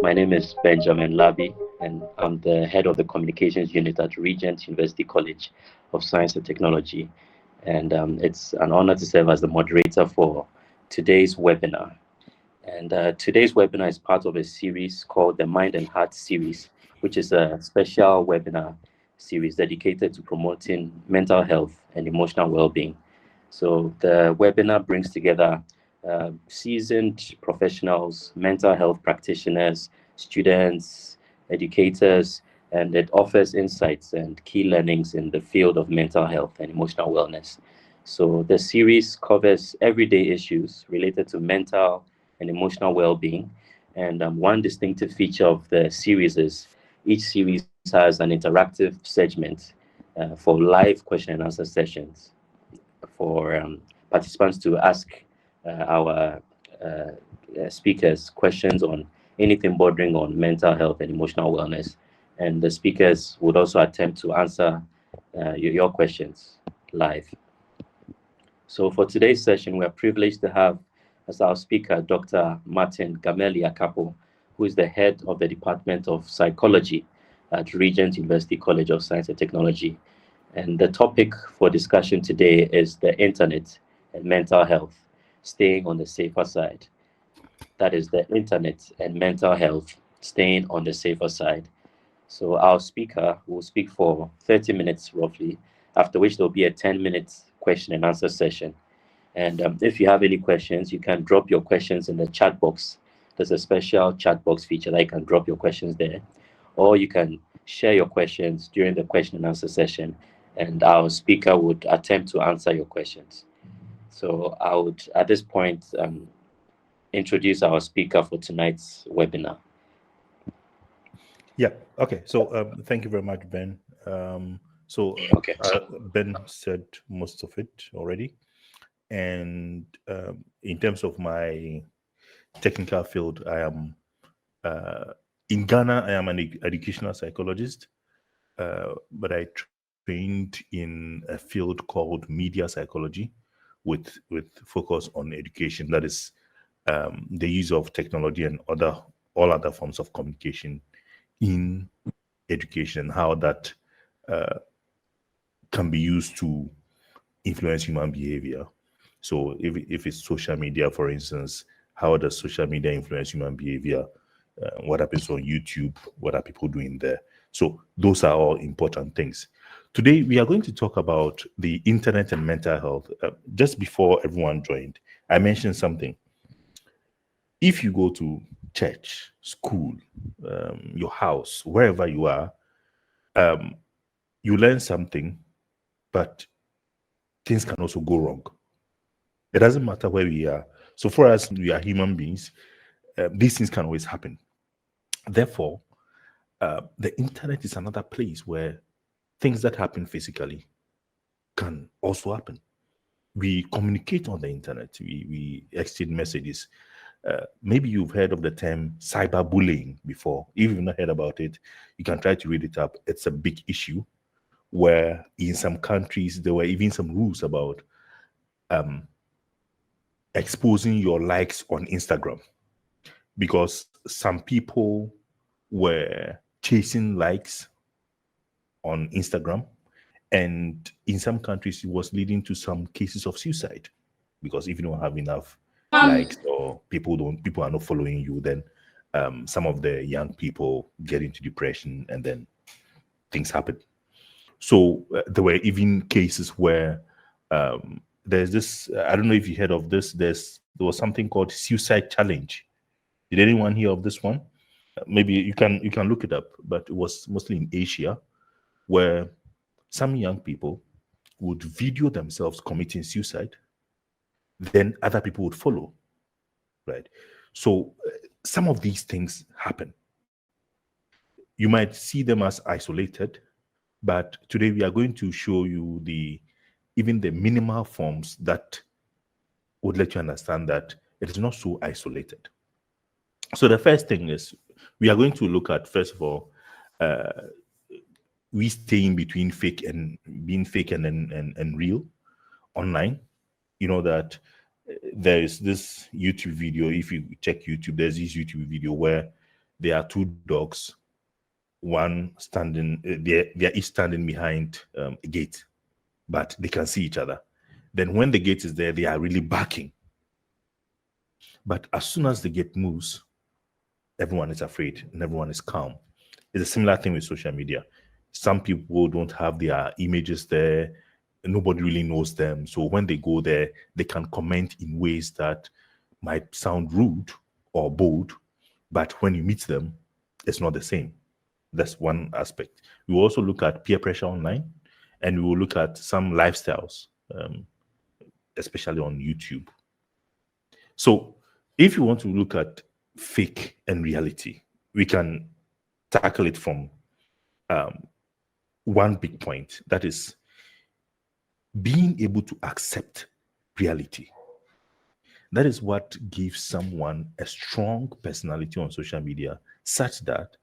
My name is Benjamin Labi, and I'm the head of the communications unit at Regent University College of Science and Technology. And it's an honor to serve as the moderator for today's webinar. And today's webinar is part of a series called the Mind and Heart series, which is a special webinar series dedicated to promoting mental health and emotional well-being. So the webinar brings together seasoned professionals, mental health practitioners, students, educators, and it offers insights and key learnings in the field of mental health and emotional wellness. So the series covers everyday issues related to mental and emotional well-being. And one distinctive feature of the series is each series has an interactive segment for live question and answer sessions for participants to ask our speakers questions on anything bordering on mental health and emotional wellness. And the speakers would also attempt to answer your questions live. So for today's session, we are privileged to have as our speaker Dr. Martin Gameli Akakpo, who is the head of the Department of Psychology at Regent University College of Science and Technology. And the topic for discussion today is the internet and mental health, staying on the safer side. That is the internet and mental health, staying on the safer side. So our speaker will speak for 30 minutes roughly, after which there'll be a 10-minute question and answer session. And if you have any questions, you can drop your questions in the chat box. There's a special chat box feature that you can drop your questions there. Or you can share your questions during the question and answer session, and our speaker would attempt to answer your questions. So I would, at this point, introduce our speaker for tonight's webinar. Yeah. Okay. So thank you very much, Ben. Okay. Ben said most of it already. And in terms of my technical field, I am in Ghana. I am an educational psychologist, but I trained in a field called media psychology, with focus on education. That is the use of technology and all other forms of communication in education, how that can be used to influence human behavior. So if it's social media, for instance, how does social media influence human behavior? What happens on YouTube? What are people doing there? So those are all important things. Today, we are going to talk about the internet and mental health. Just before everyone joined, I mentioned something. If you go to church, school, your house, wherever you are, you learn something, but things can also go wrong. It doesn't matter where we are. So for us, we are human beings. These things can always happen. Therefore, the internet is another place where things that happen physically can also happen. We communicate on the internet. We exchange messages. Maybe you've heard of the term cyberbullying before. If you've not heard about it, you can try to read it up. It's a big issue where in some countries there were even some rules about exposing your likes on Instagram, because some people were chasing likes on Instagram, and in some countries it was leading to some cases of suicide, because if you don't have enough likes, or people are not following you, then some of the young people get into depression, and then things happen. So there were even cases where there's this, I don't know if you heard of this, there was something called suicide challenge. Did anyone hear of this one? Maybe you can look it up, but it was mostly in Asia, where some young people would video themselves committing suicide, then other people would follow, right? So some of these things happen. You might see them as isolated, but today we are going to show you even the minimal forms that would let you understand that it is not so isolated. So the first thing is, we are going to look at, first of all, we staying between fake and being fake and real online. You know that there is this YouTube video. If you check YouTube, there's this YouTube video where there are two dogs, one standing, they're each standing behind a gate, but they can see each other. Then when the gate is there, they are really barking. But as soon as the gate moves, everyone is afraid and everyone is calm. It's a similar thing with social media. Some people don't have their images there. Nobody really knows them. So when they go there, they can comment in ways that might sound rude or bold, but when you meet them, it's not the same. That's one aspect. We will also look at peer pressure online, and we will look at some lifestyles, especially on YouTube. So if you want to look at fake and reality, we can tackle it from one big point, that is being able to accept reality. That is what gives someone a strong personality on social media, such that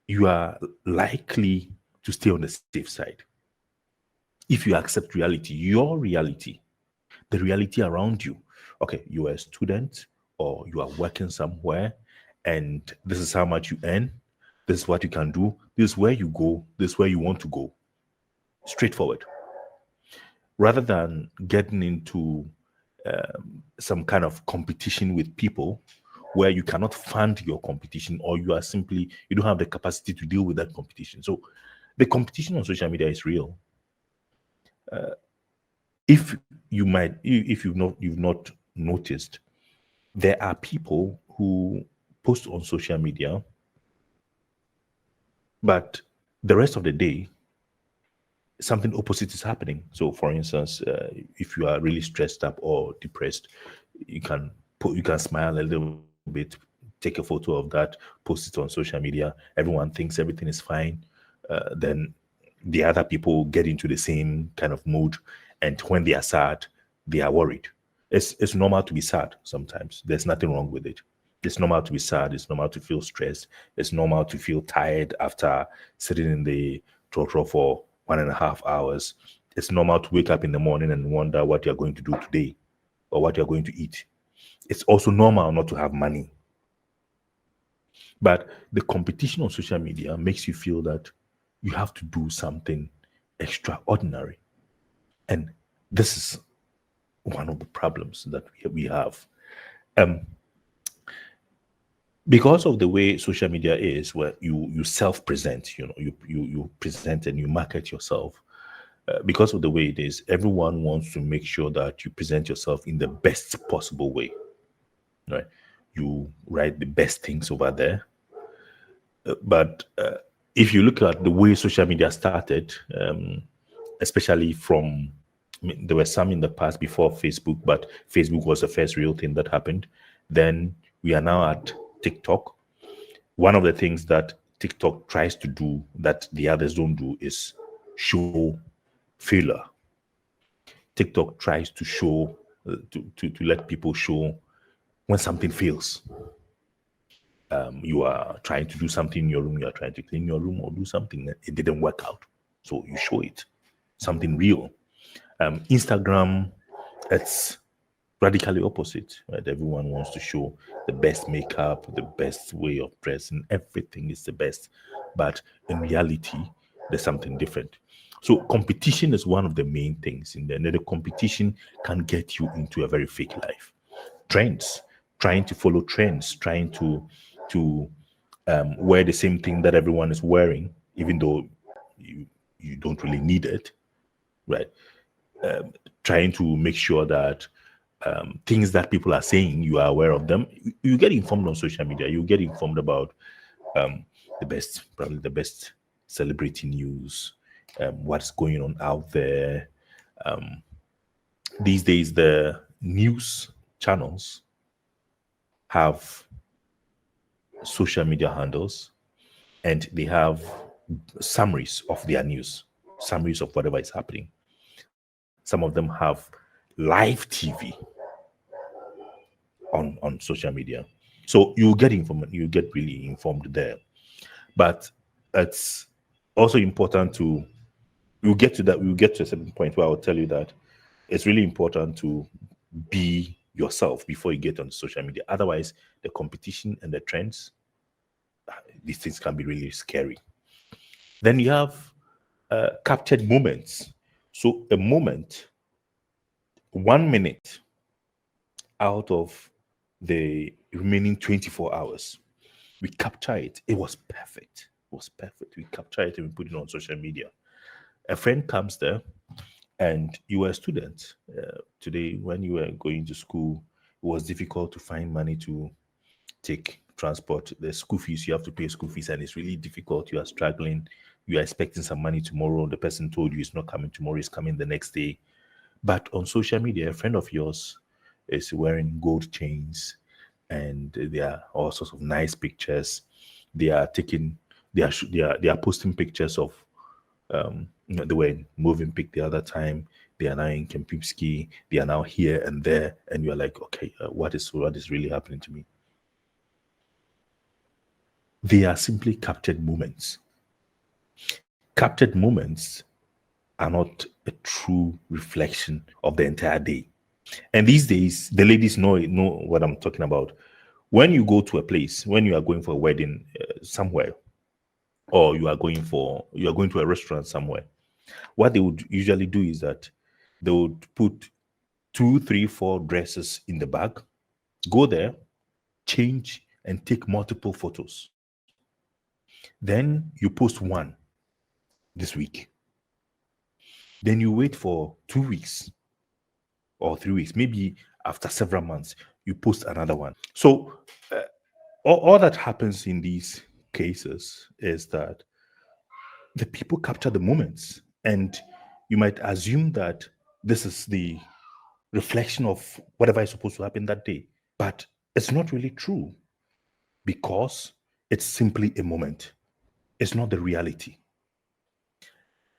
you are likely to stay on the safe side. If you accept reality, your reality, the reality around you. Okay, you are a student or you are working somewhere, and this is how much you earn. This is what you can do. This is where you go. This is where you want to go. Straightforward. Rather than getting into some kind of competition with people where you cannot fund your competition, or you don't have the capacity to deal with that competition. So the competition on social media is real. If you've not noticed, there are people who post on social media, but the rest of the day, something opposite is happening. So, for instance, if you are really stressed up or depressed, you can smile a little bit, take a photo of that, post it on social media. Everyone thinks everything is fine. Then the other people get into the same kind of mood, and when they are sad, they are worried. It's normal to be sad sometimes. There's nothing wrong with it. It's normal to be sad. It's normal to feel stressed. It's normal to feel tired after sitting in the trotro for 1.5 hours. It's normal to wake up in the morning and wonder what you're going to do today or what you're going to eat. It's also normal not to have money. But the competition on social media makes you feel that you have to do something extraordinary. And this is one of the problems that we have. Because of the way social media is, where you self-present, you present and you market yourself. Because of the way it is, everyone wants to make sure that you present yourself in the best possible way. Right? You write the best things over there. But if you look at the way social media started, especially from, there were some in the past before Facebook, but Facebook was the first real thing that happened. Then we are now at TikTok. One of the things that TikTok tries to do that the others don't do is show failure. TikTok tries to show, to let people show when something fails. You are trying to do something in your room, you are trying to clean your room or do something, it didn't work out. So you show it, something real. Instagram, it's radically opposite, right? Everyone wants to show the best makeup, the best way of dressing, everything is the best. But in reality, there's something different. So competition is one of the main things in there. And the competition can get you into a very fake life. Trends, trying to follow trends, trying to wear the same thing that everyone is wearing, even though you don't really need it, right? Trying to make sure that things that people are saying, you are aware of them. You get informed on social media. You get informed about probably the best celebrity news, what's going on out there. These days, the news channels have social media handles, and they have summaries of their news, summaries of whatever is happening. Some of them have live TV on social media. So you get informed, you get really informed there. But it's also important to, we'll get to a certain point where I'll tell you that it's really important to be yourself before you get on social media. Otherwise, the competition and the trends, these things can be really scary. Then you have captured moments. So a moment, 1 minute out of the remaining 24 hours, we capture it. It was perfect. It was perfect. We capture it and we put it on social media. A friend comes there, and you were a student. Today, when you were going to school, it was difficult to find money to take transport. The school fees, you have to pay school fees, and it's really difficult. You are struggling. You are expecting some money tomorrow. The person told you it's not coming tomorrow, it's coming the next day. But on social media, a friend of yours is wearing gold chains, and there are all sorts of nice pictures. They are taking, they are posting pictures of, they were in moving pic the other time. They are now in Kempinski. They are now here and there, and you are like, okay, what is really happening to me? They are simply captured moments. Captured moments are not a true reflection of the entire day. And these days, the ladies know what I'm talking about. When you go to a place, when you are going for a wedding somewhere, or you are going to a restaurant somewhere, what they would usually do is that they would put 2, 3, 4 dresses in the bag, go there, change, and take multiple photos. Then you post one this week. Then you wait for 2 weeks or 3 weeks, maybe after several months, you post another one. So all that happens in these cases is that the people capture the moments, and you might assume that this is the reflection of whatever is supposed to happen that day. But it's not really true, because it's simply a moment. It's not the reality.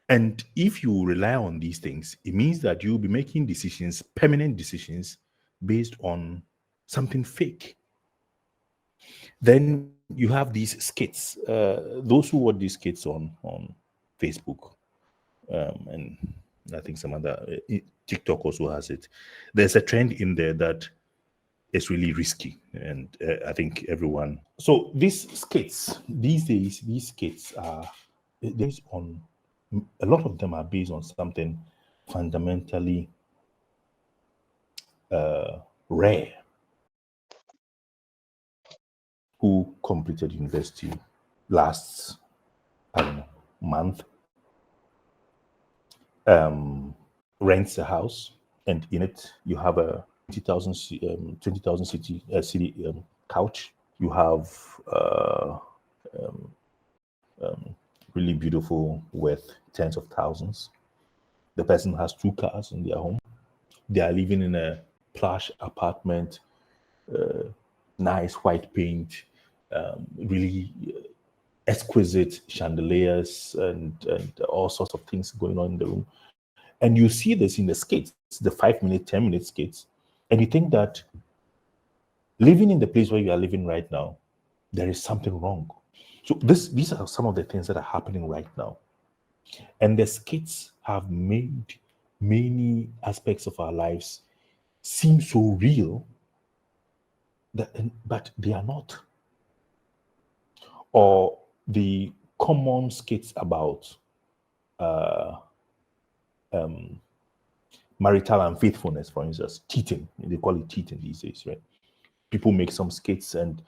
And if you rely on these things, it means that you'll be making decisions, permanent decisions, based on something fake. Then you have these skits. Those who watch these skits on Facebook, and I think some other TikTok also has it. There's a trend in there that is really risky, and I think everyone. So these skits these days, these skits are based on, a lot of them are based on something fundamentally rare. Who completed university last, I don't know, month, rents a house, and in it you have a 20,000 city couch. You have really beautiful, worth tens of thousands. The person has 2 cars in their home. They are living in a plush apartment, nice white paint, really exquisite chandeliers, and all sorts of things going on in the room. And you see this in the skits, the 5-minute, 10-minute skits, and you think that living in the place where you are living right now, there is something wrong. So these are some of the things that are happening right now. And the skits have made many aspects of our lives seem so real, but they are not. Or the common skits about marital unfaithfulness, for instance, cheating. They call it cheating these days, right? People make some skits, and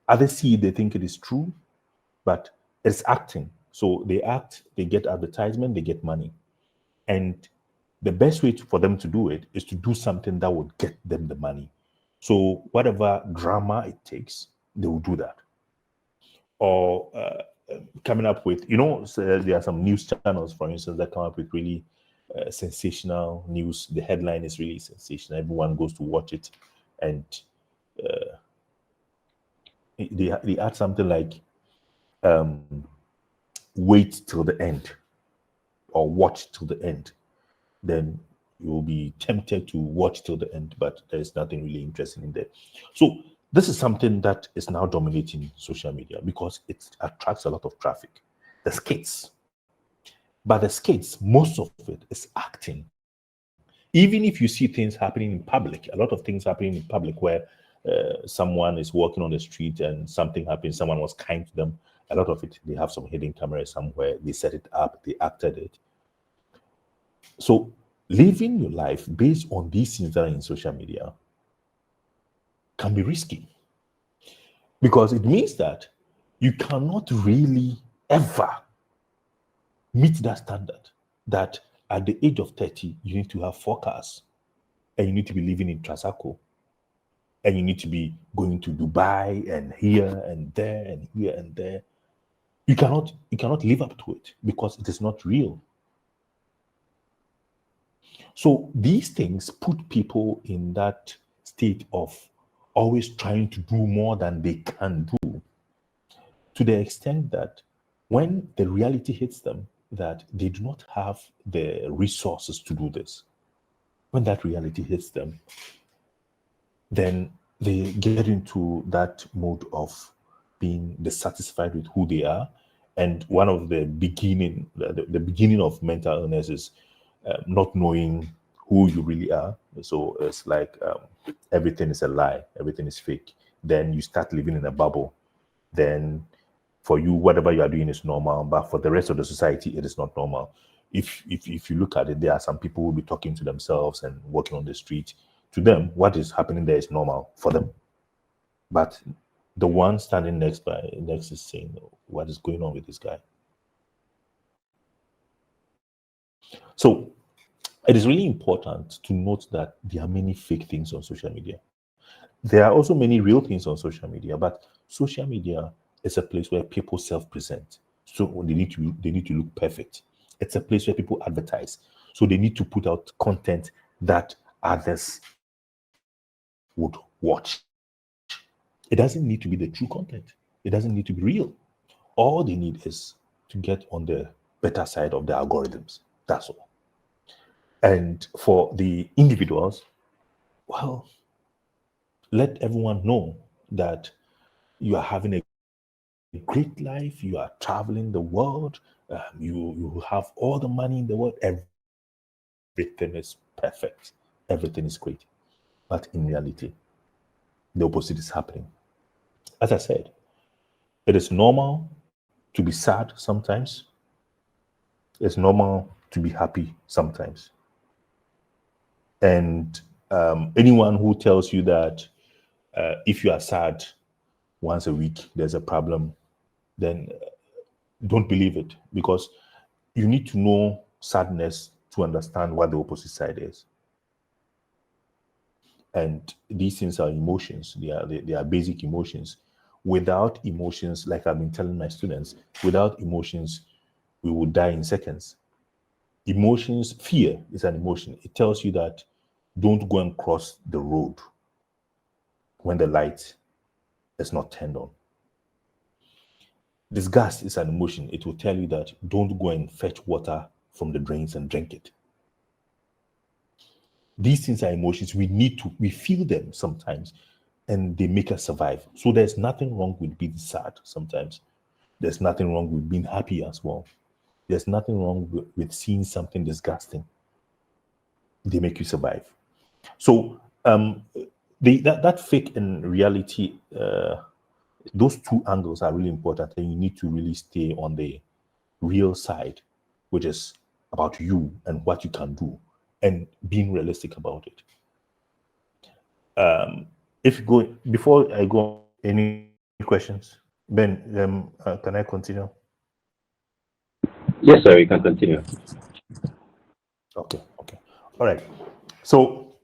others see it, they think it is true, but it's acting. So they act, they get advertisement, they get money. And the best way for them to do it is to do something that would get them the money. So whatever drama it takes, they will do that. Or coming up with, so there are some news channels, for instance, that come up with really sensational news. The headline is really sensational. Everyone goes to watch it, and they add something like, wait till the end, or watch till the end. Then you will be tempted to watch till the end, but there's nothing really interesting in there. So this is something that is now dominating social media because it attracts a lot of traffic. The skits. But the skits, most of it is acting. Even if you see things happening in public, a lot of things happening in public where someone is walking on the street and something happens, someone was kind to them, a lot of it, they have some hidden camera somewhere, they set it up, they acted it. So living your life based on these things that are in social media can be risky, because it means that you cannot really ever meet that standard that at the age of 30, you need to have 4 cars and you need to be living in Trasaco and you need to be going to Dubai and here and there and here and there. You cannot live up to it because it is not real. So these things put people in that state of always trying to do more than they can do, to the extent that when the reality hits them that they do not have the resources to do this, when that reality hits them, then they get into that mode of being dissatisfied with who they are. And one of the beginning of mental illness is not knowing who you really are. So it's like everything is a lie, everything is fake. Then you start living in a bubble. Then for you, whatever you are doing is normal, but for the rest of the society, it is not normal. If you look at it, there are some people who will be talking to themselves and walking on the street. To them, what is happening there is normal for them. But the one standing next is saying, what is going on with this guy? So it is really important to note that there are many fake things on social media. There are also many real things on social media, but social media is a place where people self-present. So they need to look perfect. It's a place where people advertise. So they need to put out content that others would watch. It doesn't need to be the true content. It doesn't need to be real. All they need is to get on the better side of the algorithms. That's all. And for the individuals, well, let everyone know that you are having a great life, you are traveling the world, you have all the money in the world, everything is perfect, everything is great. But in reality, the opposite is happening. As I said, it is normal to be sad sometimes. It's normal to be happy sometimes. And anyone who tells you that if you are sad once a week, there's a problem, then don't believe it, because you need to know sadness to understand what the opposite side is. And these things are emotions. They are basic emotions. Without emotions, like I've been telling my students, without emotions, we will die in seconds. Emotions, fear is an emotion. It tells you that don't go and cross the road when the light is not turned on. Disgust is an emotion. It will tell you that don't go and fetch water from the drains and drink it. These things are emotions. We feel them sometimes, and they make us survive. So there's nothing wrong with being sad sometimes. There's nothing wrong with being happy as well. There's nothing wrong with seeing something disgusting. They make you survive. So that fake and reality, those two angles are really important, and you need to really stay on the real side, which is about you and what you can do, and being realistic about it. Before I go, any questions? Ben, can I continue? Yes, sir, you can continue. Okay. All right. So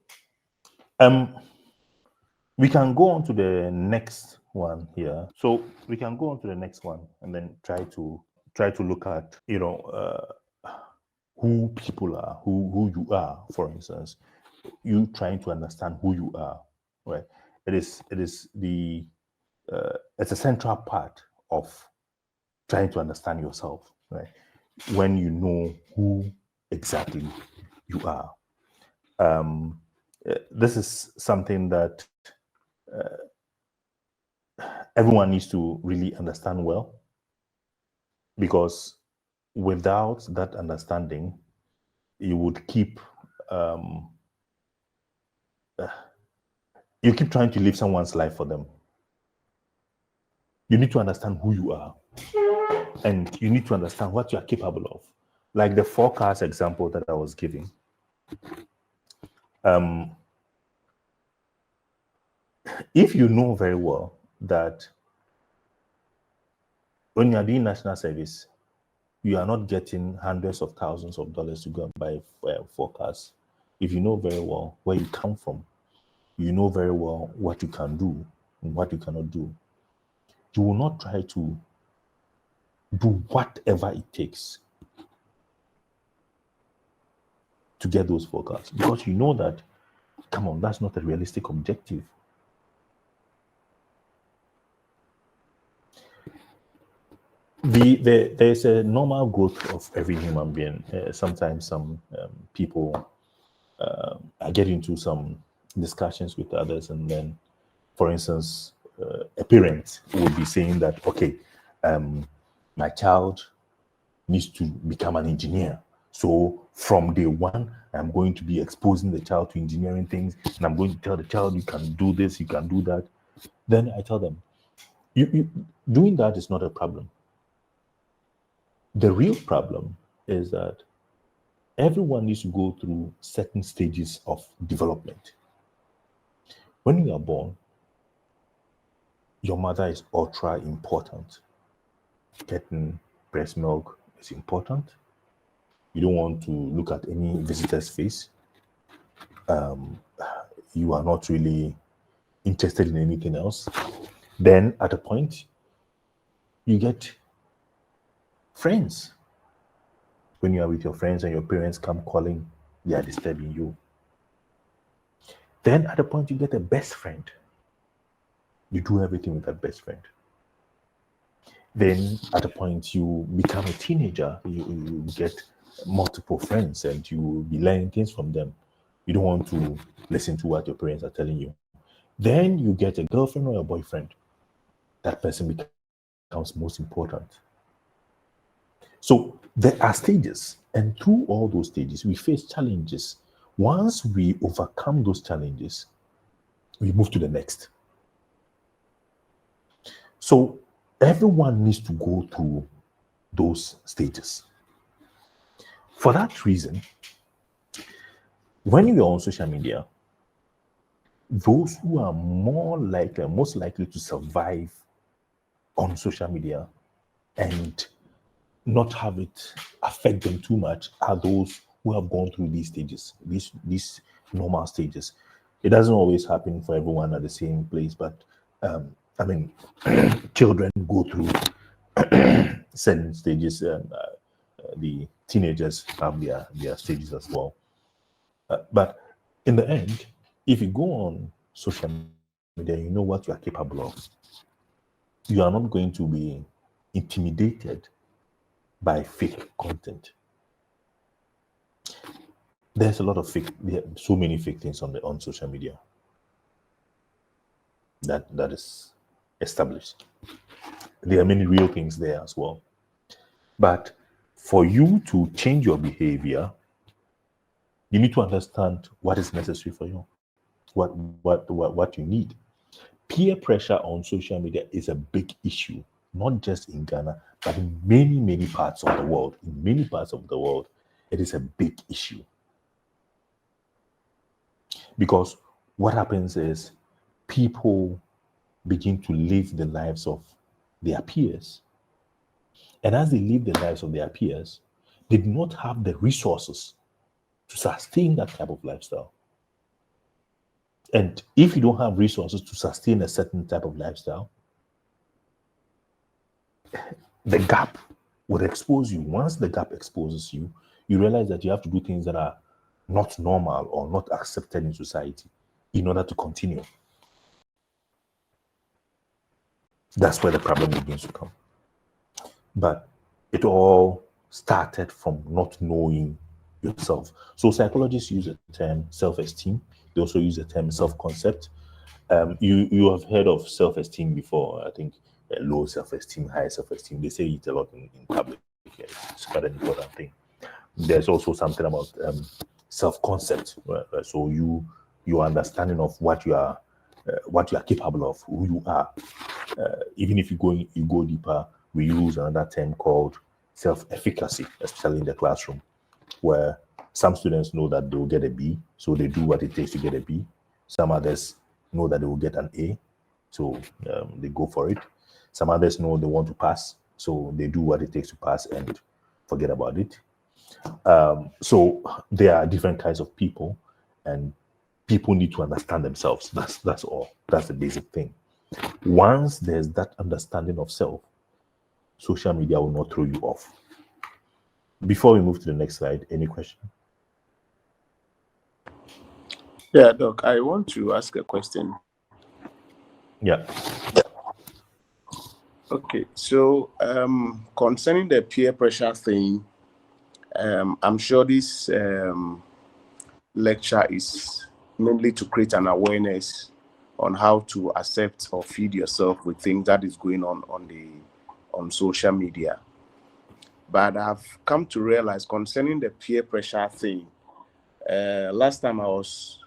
we can go on to the next one here. So we can go on to the next one and then try to look at, who people are, who you are, for instance. You trying to understand who you are, right? It is it's a central part of trying to understand yourself, right? When you know who exactly you are. This is something that everyone needs to really understand well, because without that understanding, you would keep you keep trying to live someone's life for them. You need to understand who you are, and you need to understand what you are capable of. Like the forecast example that I was giving. If you know very well that when you are doing national service, you are not getting hundreds of thousands of dollars to go and buy forecasts. If you know very well where you come from, you know very well what you can do and what you cannot do, you will not try to do whatever it takes to get those forecasts, because you know that, come on, that's not a realistic objective. There's a normal growth of every human being. Sometimes some people I get into some discussions with others, and then, for instance, a parent would be saying that, okay, my child needs to become an engineer. So from day one, I'm going to be exposing the child to engineering things, and I'm going to tell the child, you can do this, you can do that. Then I tell them, doing that is not a problem. The real problem is that everyone needs to go through certain stages of development. When you are born, your mother is ultra important. Getting breast milk is important. You don't want to look at any visitor's face. You are not really interested in anything else. Then at a point, you get friends. When you are with your friends and your parents come calling, they are disturbing you. Then at a point, you get a best friend. You do everything with that best friend. Then at a point, you become a teenager. You get multiple friends, and you will be learning things from them. You don't want to listen to what your parents are telling you. Then you get a girlfriend or a boyfriend. That person becomes most important. So there are stages, and through all those stages, we face challenges. Once we overcome those challenges, we move to the next. So everyone needs to go through those stages. For that reason, when you're on social media, those who are most likely to survive on social media and not have it affect them too much are those who have gone through these stages, these normal stages. It doesn't always happen for everyone at the same place, but children go through certain stages, and the teenagers have their stages as well. But in the end, if you go on social media, you know what you are capable of. You are not going to be intimidated by fake content. There's a lot of there are so many fake things on social media. That is established. There are many real things there as well. But for you to change your behavior, you need to understand what is necessary for you, what you need. Peer pressure on social media is a big issue, not just in Ghana, but in many parts of the world. In many parts of the world, it is a big issue. Because what happens is people begin to live the lives of their peers. And as they live the lives of their peers, they do not have the resources to sustain that type of lifestyle. And if you don't have resources to sustain a certain type of lifestyle, the gap would expose you. Once the gap exposes you, you realize that you have to do things that are not normal or not accepted in society in order to continue. That's where the problem begins to come. But it all started from not knowing yourself. So psychologists use the term self-esteem. They also use the term self-concept. You have heard of self-esteem before. I think low self-esteem, high self-esteem. They say it a lot in public. It's quite an important thing. There's also something about self-concept. Right? So you your understanding of what you are capable of, who you are. Even if you go deeper, we use another term called self-efficacy, especially in the classroom, where some students know that they will get a B, so they do what it takes to get a B. Some others know that they will get an A, so they go for it. Some others know they want to pass, so they do what it takes to pass and forget about it. So there are different kinds of people, and people need to understand themselves. That's all. That's the basic thing. Once there's that understanding of self, social media will not throw you off. Before we move to the next slide, any question? Yeah, Doc, I want to ask a question. Yeah. Okay, so concerning the peer pressure thing, I'm sure this lecture is mainly to create an awareness on how to accept or feed yourself with things that is going on social media. But I've come to realize concerning the peer pressure thing, last time I was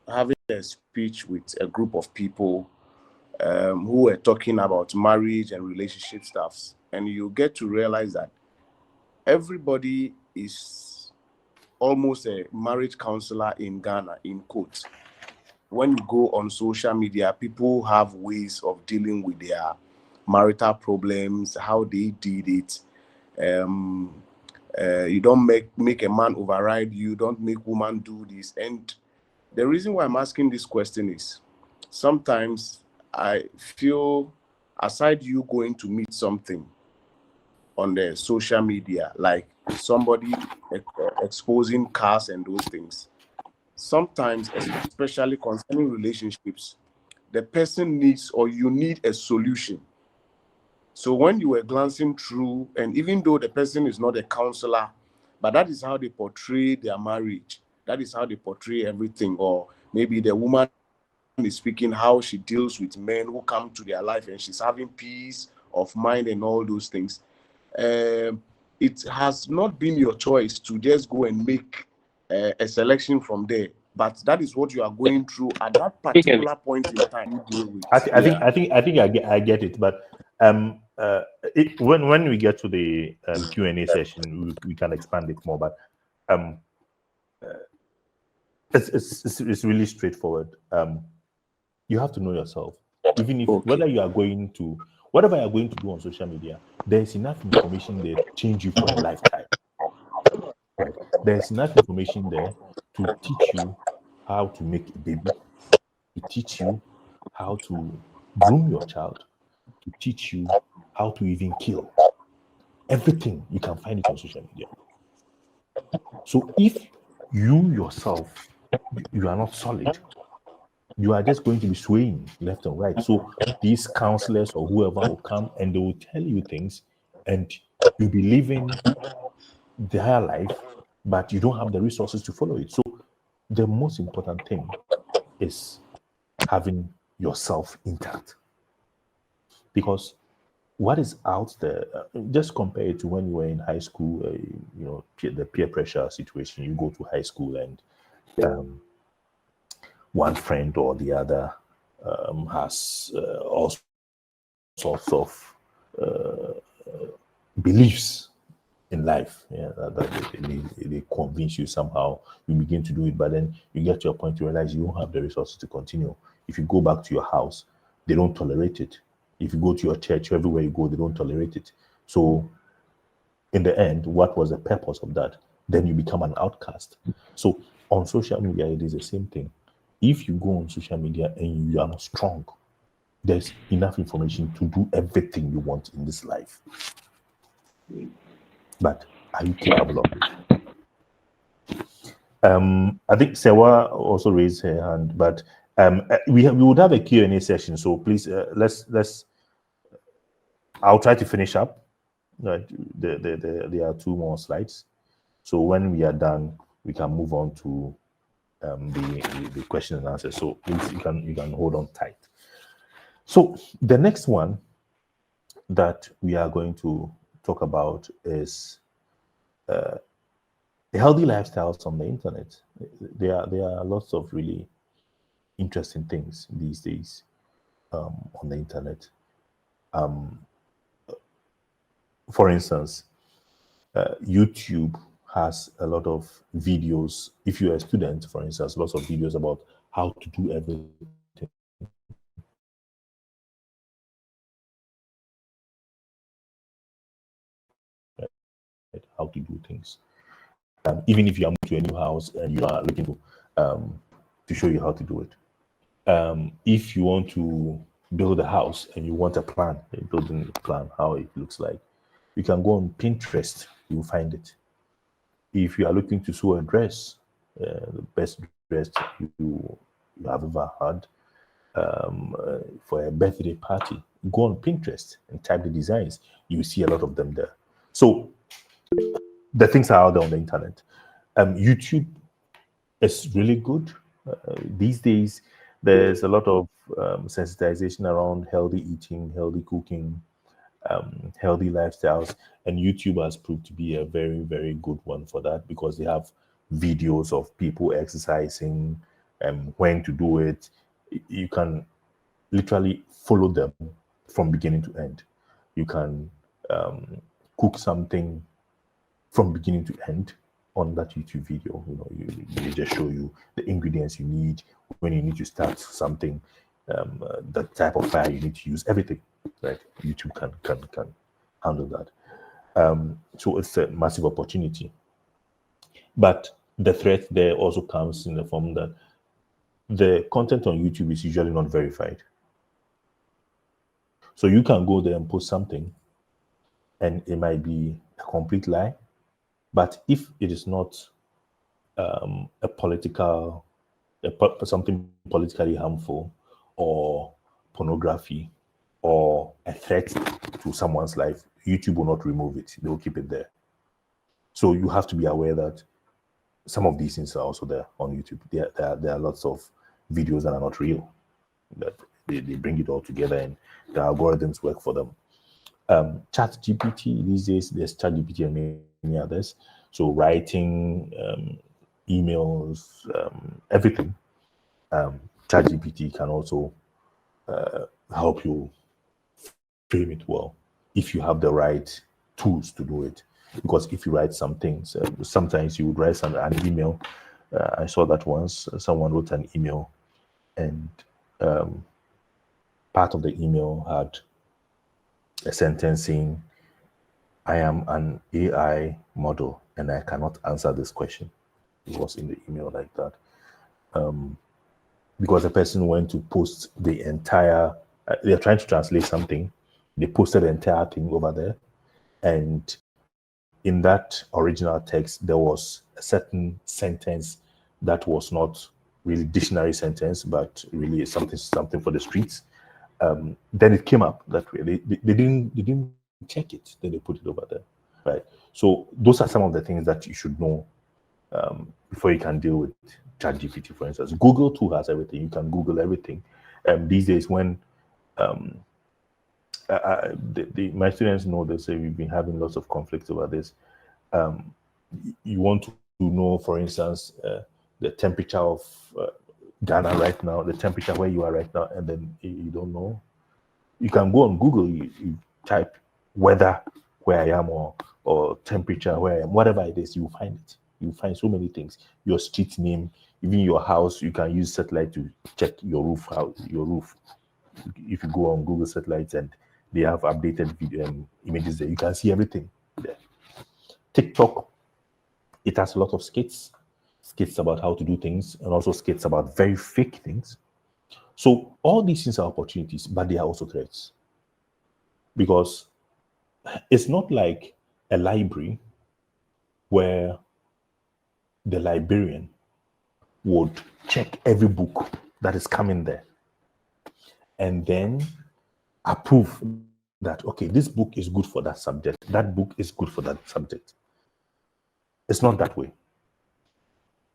having a speech with a group of people who were talking about marriage and relationship stuffs, and you get to realize that everybody is almost a marriage counselor in Ghana, in quotes. When you go on social media, people have ways of dealing with their marital problems, how they did it. You don't make a man override you, don't make woman do this. And the reason why I'm asking this question is sometimes I feel, aside you going to meet something on the social media, like somebody exposing cars and those things, sometimes, especially concerning relationships, the person needs or you need a solution. So when you were glancing through, and even though the person is not a counselor, but that is how they portray their marriage, that is how they portray everything. Or maybe the woman is speaking how she deals with men who come to their life and she's having peace of mind and all those things. It has not been your choice to just go and make a selection from there, but that is what you are going through at that particular point in time. You deal with. I think I get it, but when we get to the Q&A session, we can expand it more. But it's really straightforward. You have to know yourself. Even if whatever you are going to do on social media, there's enough information there to change you for a lifetime. Right? There's enough information there to teach you how to make a baby, to teach you how to groom your child, to teach you how to even kill. Everything, you can find it on social media. So if you yourself, you are not solid, you are just going to be swaying left and right. So these counselors or whoever will come and they will tell you things, and you'll be living their life, but you don't have the resources to follow it. So the most important thing is having yourself intact. Because what is out there, just compare it to when you were in high school, the peer pressure situation. You go to high school and one friend or the other has all sorts of beliefs in life. Yeah, that they convince you somehow. You begin to do it, but then you get to a point to realize you don't have the resources to continue. If you go back to your house, they don't tolerate it. If you go to your church, everywhere you go, they don't tolerate it. So in the end, what was the purpose of that? Then you become an outcast. So on social media, it is the same thing. If you go on social media and you are not strong, there's enough information to do everything you want in this life. But are you capable of it? I think Sewa also raised her hand, but we would have a Q&A session. So please, let's. I'll try to finish up. Right, there are 2 more slides. So when we are done, we can move on to the question and answer. So please, you can hold on tight. So the next one that we are going to talk about is healthy lifestyles on the internet. There are lots of really interesting things these days on the internet. For instance, YouTube has a lot of videos. If you're a student, for instance, lots of videos about how to do everything. How to do things. Even if you are moving to a new house and you are looking to show you how to do it. If you want to build a house and you want a plan, a building plan, how it looks like, you can go on Pinterest, you'll find it. If you are looking to sew a dress, the best dress you have ever had for a birthday party, go on Pinterest and type the designs. You see a lot of them there. So the things are out there on the internet. YouTube is really good. These days, there's a lot of sensitization around healthy eating, healthy cooking, healthy lifestyles, and YouTube has proved to be a very, very good one for that because they have videos of people exercising and when to do it. You can literally follow them from beginning to end. You can cook something from beginning to end on that YouTube video. They just show you the ingredients you need, when you need to start something, the type of fire you need to use, everything. Right? YouTube can handle that. So it's a massive opportunity. But the threat there also comes in the form that the content on YouTube is usually not verified. So you can go there and post something, and it might be a complete lie. But if it is not something politically harmful or pornography or a threat to someone's life, YouTube will not remove it. They will keep it there. So you have to be aware that some of these things are also there on YouTube. There are lots of videos that are not real. That they bring it all together and the algorithms work for them. ChatGPT, these days, there's ChatGPT and many others. So writing, emails, everything. ChatGPT can also help you frame it well if you have the right tools to do it. Because if you write some things, sometimes you would write an email. I saw that once. Someone wrote an email, and part of the email had a sentence saying, "I am an AI model and I cannot answer this question." It was in the email like that. Because the person went to post the entire, they're trying to translate something. They posted the entire thing over there. And in that original text, there was a certain sentence that was not really dictionary sentence, but really something for the streets. Then it came up that way. They didn't check it. Then they put it over there, right? So those are some of the things that you should know before you can deal with ChatGPT, for instance. Google too has everything. You can Google everything. These days, when my students know, they say we've been having lots of conflicts over this. You want to know, for instance, the temperature of Ghana right now, the temperature where you are right now, and then you don't know. You can go on Google, you type weather where I am or temperature where I am, whatever it is, you find it. You find so many things. Your street name, even your house, you can use satellite to check your roof. If you go on Google Satellites and they have updated video and images there, you can see everything there. TikTok, it has a lot of skits about how to do things, and also skits about very fake things. So all these things are opportunities, but they are also threats. Because it's not like a library where the librarian would check every book that is coming there and then approve that, okay, this book is good for that subject, that book is good for that subject. It's not that way.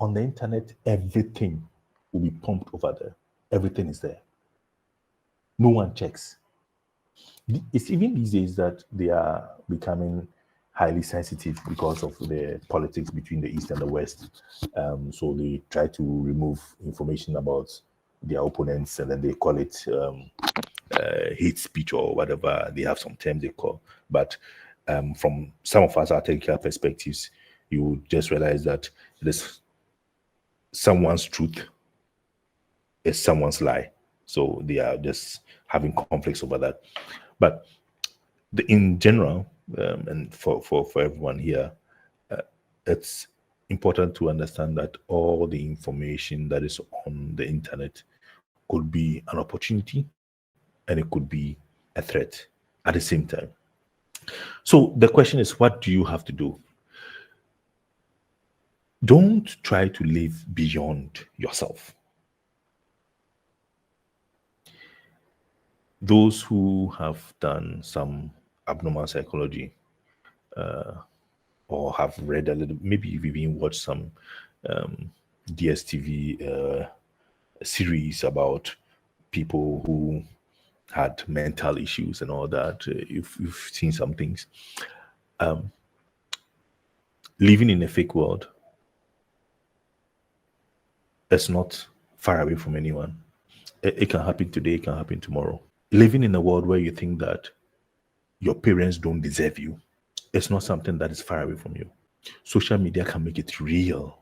On the internet, everything will be pumped over there. Everything is there. No one checks. It's even these days that they are becoming highly sensitive because of the politics between the East and the West. So they try to remove information about their opponents, and then they call it hate speech or whatever. They have some terms they call. But from some of us, our technical perspectives, you would just realize that it is someone's truth is someone's lie. So they are just having conflicts over that. But in general, and for everyone here, it's important to understand that all the information that is on the internet could be an opportunity and it could be a threat at the same time. So the question is, what do you have to do? Don't try to live beyond yourself. Those who have done some abnormal psychology or have read a little, maybe you've even watched some DSTV series about people who had mental issues and all that. You've seen some things. Living in a fake world is not far away from anyone. It can happen today, it can happen tomorrow. Living in a world where you think that your parents don't deserve you, it's not something that is far away from you. Social media can make it real.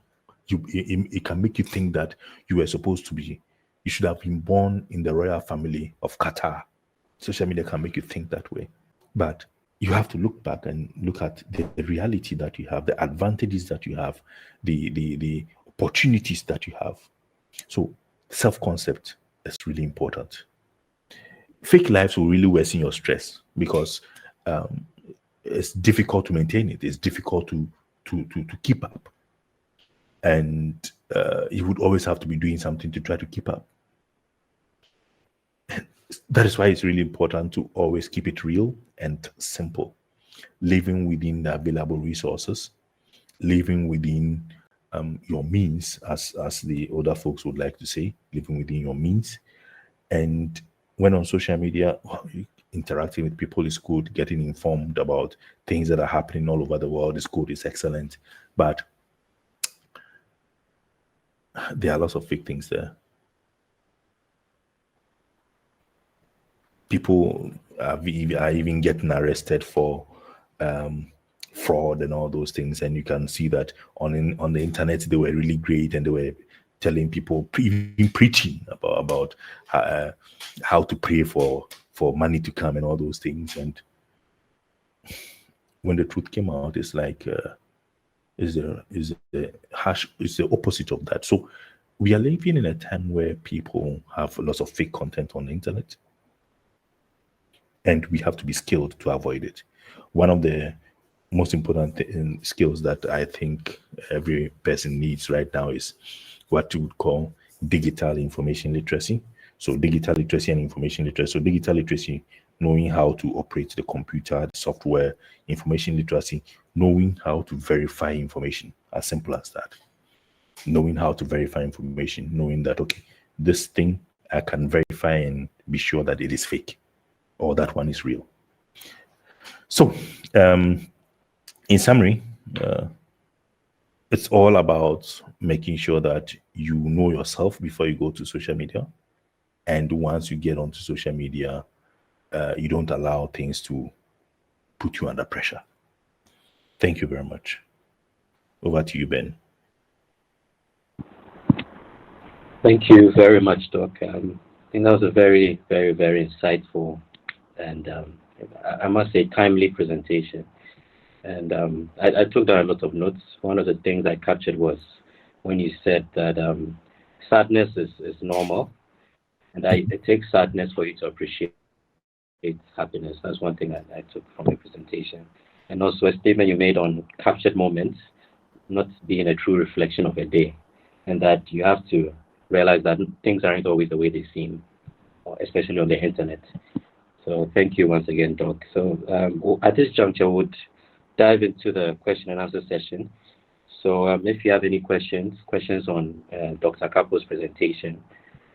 It can make you think that you should have been born in the royal family of Qatar. Social media can make you think that way. But you have to look back and look at the reality that you have, the advantages that you have, the opportunities that you have. So self-concept is really important. Fake lives will really worsen your stress because it's difficult to maintain it. It's difficult to keep up. And you would always have to be doing something to try to keep up. That is why it's really important to always keep it real and simple. Living within the available resources, living within your means, as the older folks would like to say, living within your means. And when on social media, interacting with people is good, getting informed about things that are happening all over the world is good, is excellent. But there are lots of fake things there. People are even getting arrested for fraud and all those things, and you can see that on the internet they were really great, and they were telling people, even preaching about how to pray for money to come and all those things. And when the truth came out, it's like is the opposite of that. So we are living in a time where people have lots of fake content on the internet, and we have to be skilled to avoid it. One of the most important skills that I think every person needs right now is what you would call digital information literacy. So digital literacy and information literacy. So digital literacy, knowing how to operate the computer, the software. Information literacy, knowing how to verify information, as simple as that. Knowing how to verify information, knowing that, okay, this thing I can verify and be sure that it is fake or that one is real. So in summary, it's all about making sure that you know yourself before you go to social media. And once you get onto social media, you don't allow things to put you under pressure. Thank you very much. Over to you, Ben. Thank you very much, Doc. I think that was a very, very, very insightful and I must say timely presentation. And I took down a lot of notes. One of the things I captured was when you said that sadness is normal, and it takes sadness for you to appreciate happiness. That's one thing I took from your presentation. And also a statement you made on captured moments not being a true reflection of a day, and that you have to realize that things aren't always the way they seem, especially on the internet. So thank you once again, Doc. So at this juncture, would dive into the question and answer session. So if you have any questions on Dr. Akakpo's presentation,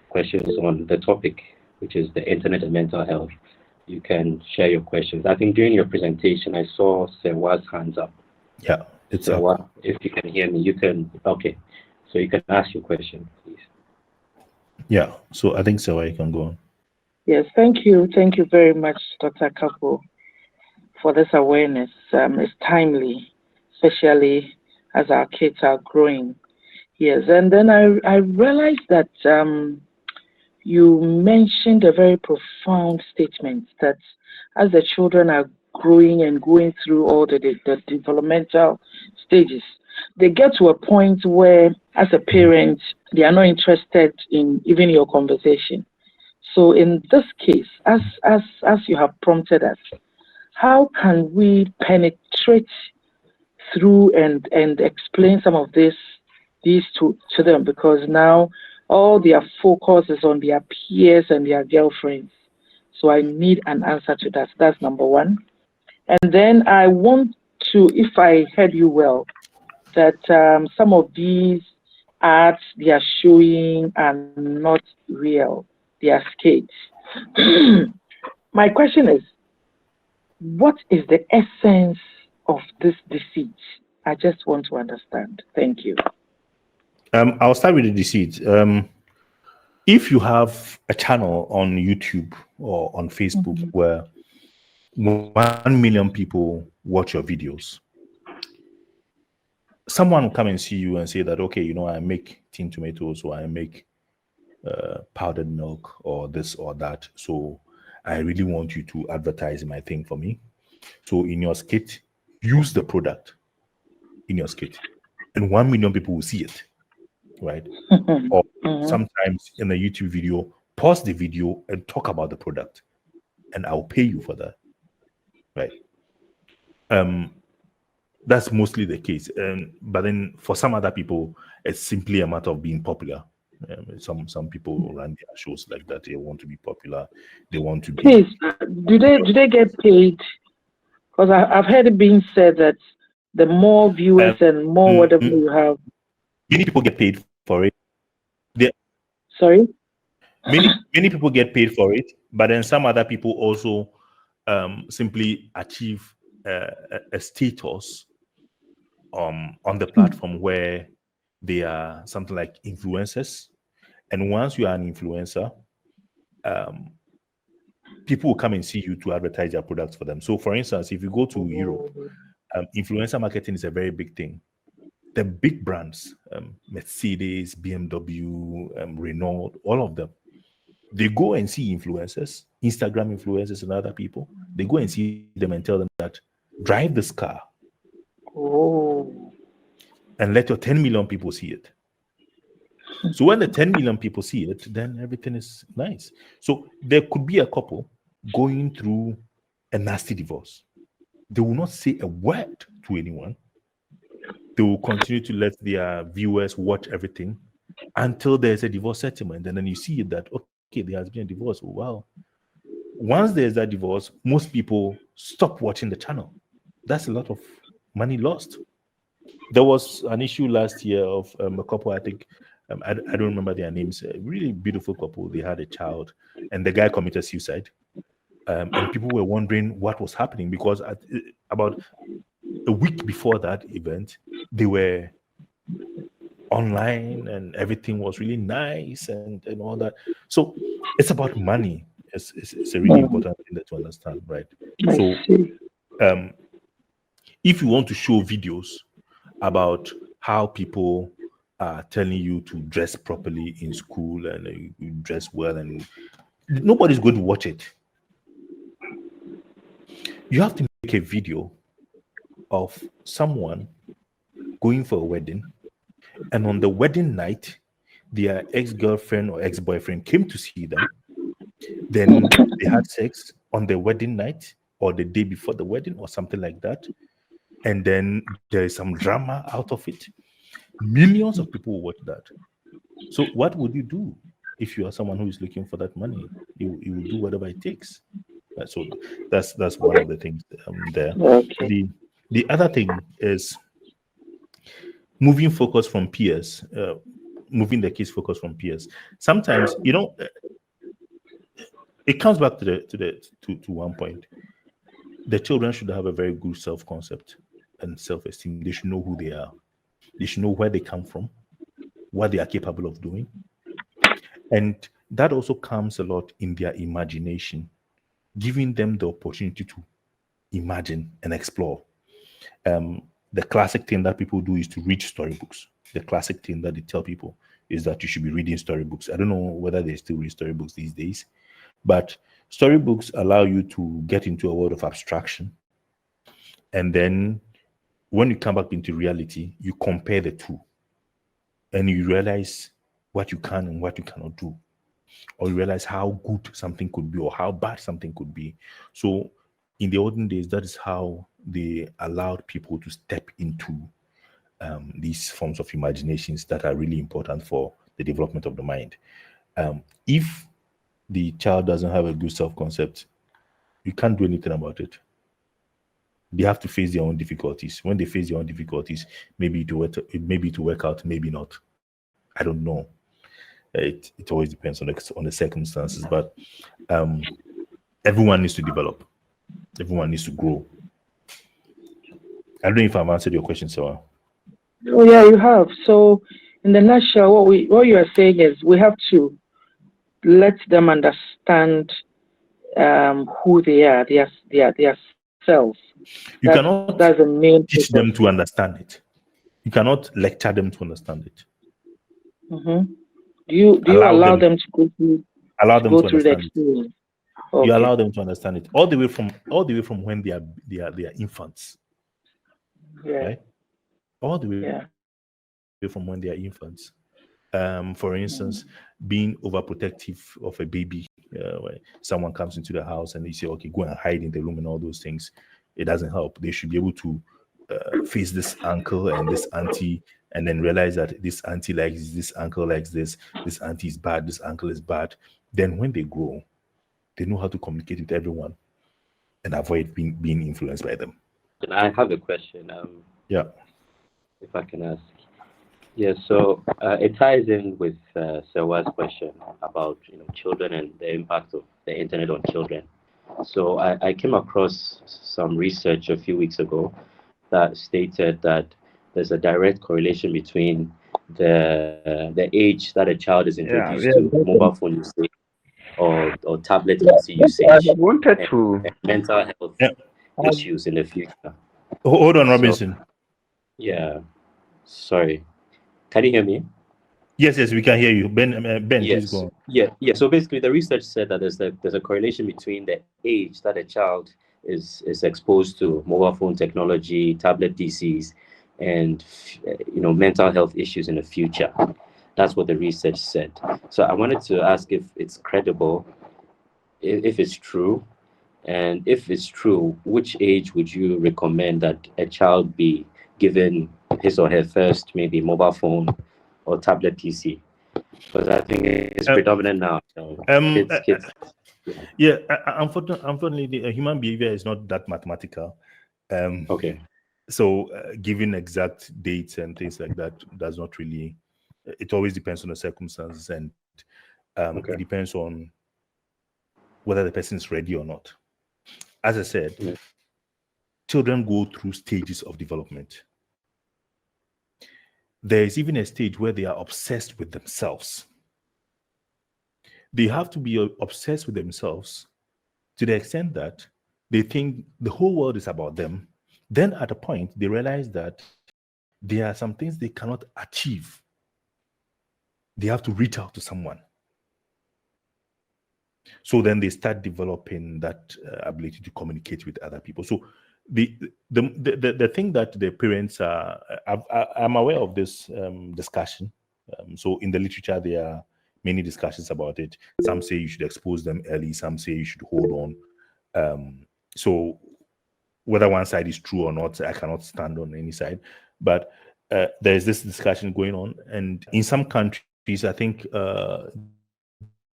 questions on the topic, which is the internet and mental health, you can share your questions. I think during your presentation, I saw Sewa's hands up. Yeah, it's Sewa, up. if you can hear me, you can, okay. So you can ask your question, please. Yeah. So I think so. I can go on. Yes, thank you. Thank you very much, Dr. Akakpo, for this awareness. It's timely, especially as our kids are growing. Yes, and then I realized that you mentioned a very profound statement that as the children are growing and going through all the developmental stages, they get to a point where, as a parent, they are not interested in even your conversation. So in this case, as you have prompted us, how can we penetrate through and explain some of these to them, because now all their focus is on their peers and their girlfriends. So I need an answer to that. That's number one. And then I want to, if I heard you well, that some of these ads they are showing are not real. They are sketch. My question is, what is the essence of this deceit? I just want to understand. Thank you. I'll start with the deceit. If you have a channel on YouTube or on Facebook where 1 million people watch your videos, someone will come and see you and say that, okay, you know, I make tin tomatoes, or I make powdered milk, or this or that. So I really want you to advertise my thing for me. So in your skit, use the product in your skit, and 1 million people will see it, right? Or sometimes in a YouTube video, pause the video and talk about the product, and I'll pay you for that, right? That's mostly the case. But then for some other people, it's simply a matter of being popular. Some people run their shows like that. They want to be popular. They want to be. Please, do they get paid? Because I've heard it being said that the more viewers and more whatever you have, many people get paid for it. Sorry. Many people get paid for it, but then some other people also simply achieve a status on the platform where they are something like influencers. And once you are an influencer, people will come and see you to advertise their products for them. So for instance, if you go to Europe, influencer marketing is a very big thing. The big brands, Mercedes, BMW, Renault, all of them, they go and see influencers, Instagram influencers and other people. They go and see them and tell them that, drive this car. And let your 10 million people see it. So when the 10 million people see it, then everything is nice. So there could be a couple going through a nasty divorce. They will not say a word to anyone. They will continue to let their viewers watch everything until there's a divorce settlement. And then you see that, okay, there has been a divorce. Wow. Once there's that divorce, most people stop watching the channel. That's a lot of money lost. There was an issue last year of a couple, I think, I don't remember their names, a really beautiful couple. They had a child and the guy committed suicide. And people were wondering what was happening, because about a week before that event, they were online and everything was really nice and all that. So it's about money. It's a really important thing to understand, right? So if you want to show videos about how people are telling you to dress properly in school and you dress well, and nobody's going to watch it. You have to make a video of someone going for a wedding, and on the wedding night, their ex-girlfriend or ex-boyfriend came to see them. Then they had sex on the wedding night or the day before the wedding or something like that. And then there is some drama out of it. Millions of people will watch that. So what would you do if you are someone who is looking for that money? You will do whatever it takes. So that's one of the things there. Okay. The other thing is moving focus from peers, moving the kids' focus from peers. Sometimes, it comes back to one point. The children should have a very good self-concept and self-esteem. They should know who they are. They should know where they come from, what they are capable of doing. And that also comes a lot in their imagination, giving them the opportunity to imagine and explore. The classic thing that people do is to read storybooks. The classic thing that they tell people is that you should be reading storybooks. I don't know whether they still read storybooks these days, but storybooks allow you to get into a world of abstraction. And then when you come back into reality, you compare the two and you realize what you can and what you cannot do, or you realize how good something could be or how bad something could be. So in the olden days, that is how they allowed people to step into these forms of imaginations that are really important for the development of the mind. If the child doesn't have a good self-concept, you can't do anything about it. They have to face their own difficulties. When they face their own difficulties, maybe to work out, maybe not. I don't know. It always depends on the circumstances, but everyone needs to develop. Everyone needs to grow. I don't know if I've answered your question, Sarah. Oh yeah, you have. So in the nutshell, what you are saying is we have to let them understand who they are, their selves. You cannot that's the main teach them to understand it. You cannot lecture them to understand it. Mm-hmm. Do you allow them to go through the experience? Okay. You allow them to understand it all the way from when they are infants. Yeah. Right? All the way from when they are infants. For instance, being overprotective of a baby, when someone comes into the house and they say, okay, go and hide in the room and all those things, it doesn't help. They should be able to face this uncle and this auntie and then realize that this auntie likes this uncle likes this auntie is bad, this uncle is bad. Then when they grow, they know how to communicate with everyone and avoid being influenced by them. And I have a question. Yeah. If I can ask. Yeah, so it ties in with Sewa's question about children and the impact of the internet on children. So I came across some research a few weeks ago that stated that there's a direct correlation between the age that a child is introduced to mobile phone usage or tablet PC usage and mental health issues in the future. Hold on, Robinson. So, yeah, sorry. Can you hear me? Yes, we can hear you. Ben, yes. Please go on. Yeah. So basically, the research said that there's a correlation between the age that a child is exposed to mobile phone technology, tablet PCs, and mental health issues in the future. That's what the research said. So I wanted to ask if it's credible, if it's true, and if it's true, which age would you recommend that a child be given his or her first maybe mobile phone or tablet PC? Because I think it's predominant now. So kids. Yeah, unfortunately, human behavior is not that mathematical. Okay. So giving exact dates and things like that does not really. It always depends on the circumstances, and it depends on whether the person is ready or not. As I said, children go through stages of development. There is even a stage where they are obsessed with themselves. They have to be obsessed with themselves to the extent that they think the whole world is about them. Then at a point, they realize that there are some things they cannot achieve. They have to reach out to someone. So then they start developing that ability to communicate with other people. So the thing that the parents are, I'm aware of this discussion. So in the literature, there are many discussions about it. Some say you should expose them early. Some say you should hold on. So whether one side is true or not, I cannot stand on any side. But there is this discussion going on. And in some countries, I think the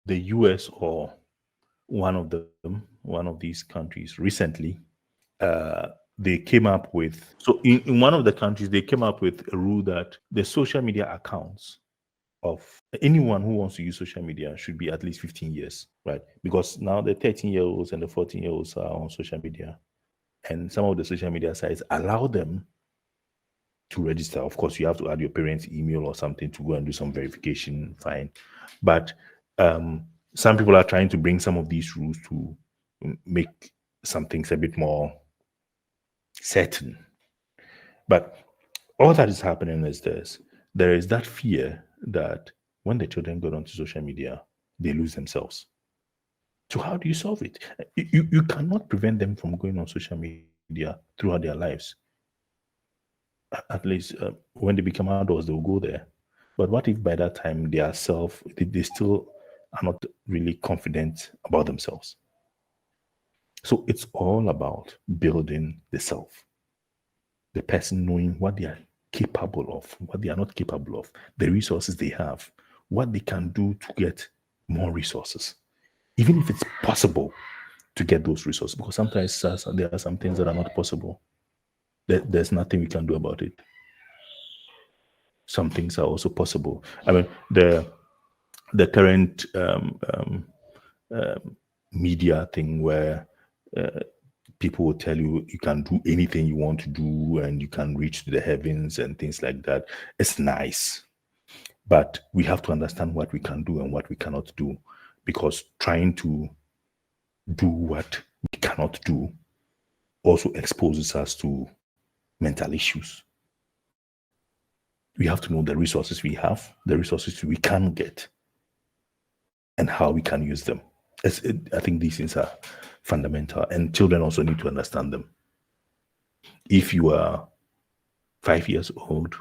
US or one of these countries recently, they came up with, so in one of the countries, they came up with a rule that the social media accounts of anyone who wants to use social media should be at least 15 years, right? Because now the 13-year-olds and the 14-year-olds are on social media, and some of the social media sites allow them to register. Of course, you have to add your parents' email or something to go and do some verification, fine. But Some people are trying to bring some of these rules to make some things a bit more certain. But all that is happening is this. There is that fear that when the children go onto social media, they lose themselves. So how do you solve it? You cannot prevent them from going on social media throughout their lives. At least when they become adults, they'll go there. But what if by that time they still are not really confident about themselves? So it's all about building the self, the person knowing what they are capable of, what they are not capable of, the resources they have, what they can do to get more resources, even if it's possible to get those resources, because sometimes there are some things that are not possible. There's nothing we can do about it. Some things are also possible. I mean, the current media thing where people will tell you you can do anything you want to do and you can reach to the heavens and things like that. It's nice, but we have to understand what we can do and what we cannot do, because trying to do what we cannot do also exposes us to mental issues. We have to know the resources we have, the resources we can get, and how we can use them. I think these things are fundamental, and children also need to understand them. If you are 5 years old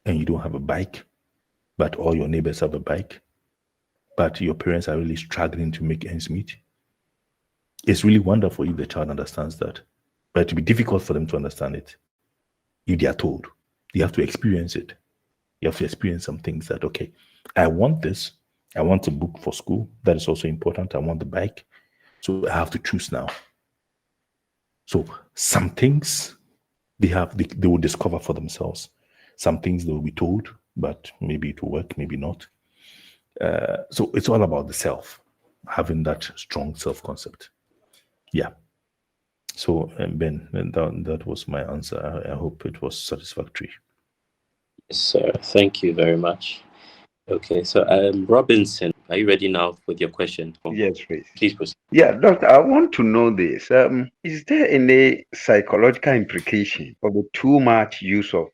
and you don't have a bike, but all your neighbors have a bike, but your parents are really struggling to make ends meet, it's really wonderful if the child understands that. But it will be difficult for them to understand it if they are told. You have to experience it. You have to experience some things that, okay, I want this. I want a book for school. That is also important. I want the bike. So I have to choose now. So some things they will discover for themselves. Some things they will be told, but maybe it will work, maybe not. So it's all about the self, having that strong self-concept. Yeah. So Ben, that was my answer. I hope it was satisfactory. Yes, sir. Thank you very much. Okay, so Robinson, are you ready now with your question? Yes, please. Please proceed. Yeah, doctor, I want to know this. Is there any psychological implication of the too much use of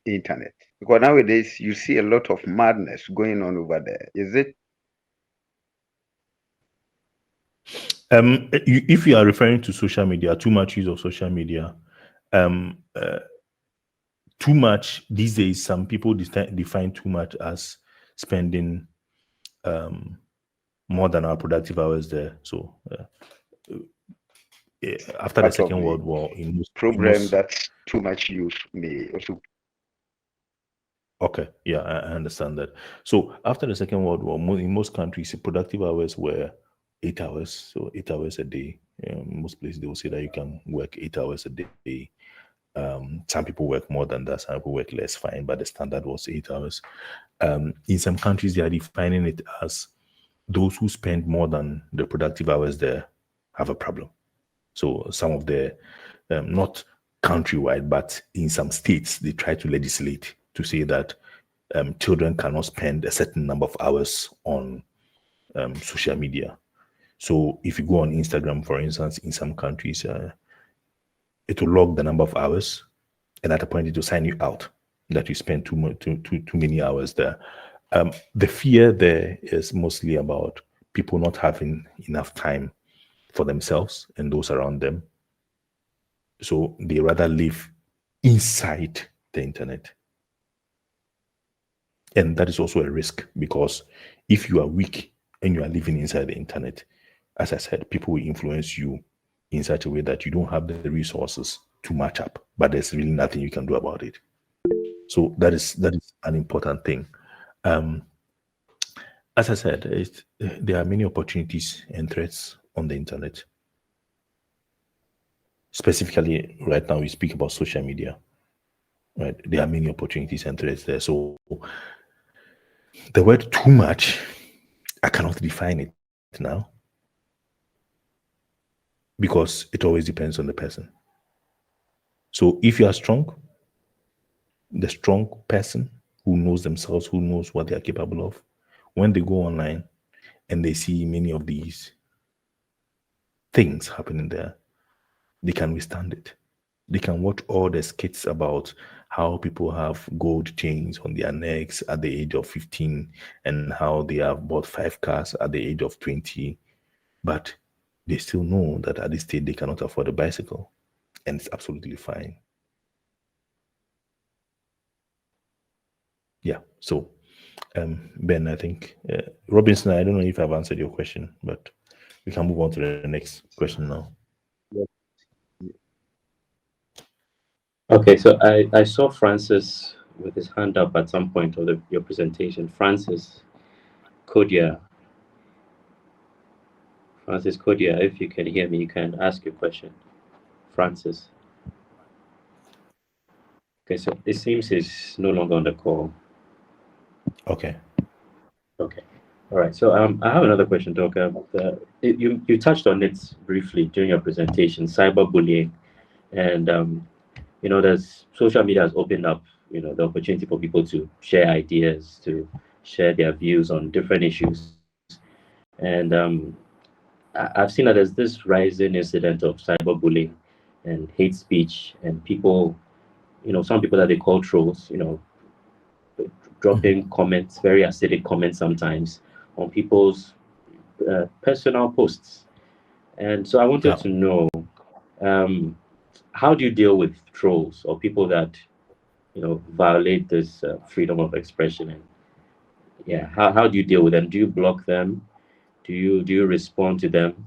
internet? Because nowadays you see a lot of madness going on over there. Is it? If you are referring to social media, too much use of social media, too much these days, some people define too much as spending more than our productive hours there. So after the Second World War, that's too much use may also. Okay, yeah, I understand that. So after the Second World War, in most countries, productive hours were 8 hours, so 8 hours a day. Most places they will say that you can work 8 hours a day. Some people work more than that, some people work less, fine, but the standard was 8 hours. In some countries, they are defining it as those who spend more than the productive hours there have a problem. So some of the, not countrywide, but in some states, they try to legislate to say that children cannot spend a certain number of hours on social media. So if you go on Instagram, for instance, in some countries, it will log the number of hours, and at a point it will sign you out that you spend too many hours there. The fear there is mostly about people not having enough time for themselves and those around them. So they rather live inside the internet. And that is also a risk, because if you are weak and you are living inside the internet, as I said, people will influence you in such a way that you don't have the resources to match up, but there's really nothing you can do about it. So that is an important thing. As I said, there are many opportunities and threats on the internet. Specifically, right now we speak about social media. Right, there are many opportunities and threats there. So the word too much, I cannot define it now, because it always depends on the person. So if you are strong, the strong person who knows themselves, who knows what they are capable of, when they go online, and they see many of these things happening there, they can withstand it. They can watch all the skits about how people have gold chains on their necks at the age of 15 and how they have bought 5 cars at the age of 20, but they still know that at this stage they cannot afford a bicycle, and it's absolutely fine. Yeah, so Ben, I think Robinson, I don't know if I've answered your question, but we can move on to the next question now. Okay, so I saw Francis with his hand up at some point of your presentation. Francis Kodia, if you can hear me, you can ask your question. Francis. Okay, so it seems he's no longer on the call. Okay. Okay. All right. So I have another question, Doc. You touched on it briefly during your presentation, cyberbullying, and there's social media has opened up, the opportunity for people to share ideas, to share their views on different issues, and I've seen that there's this rising incident of cyberbullying and hate speech, and people, some people that they call trolls, dropping comments, very acidic comments sometimes on people's personal posts. And so I wanted to know, how do you deal with trolls or people that violate this freedom of expression? And yeah, how do you deal with them? Do you block them? Do you respond to them?